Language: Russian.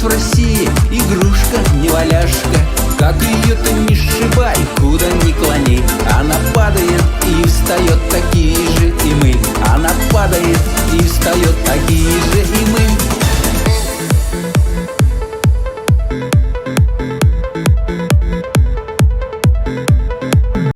в России игрушка, неваляшка. Как ее-то не сшибай, куда ни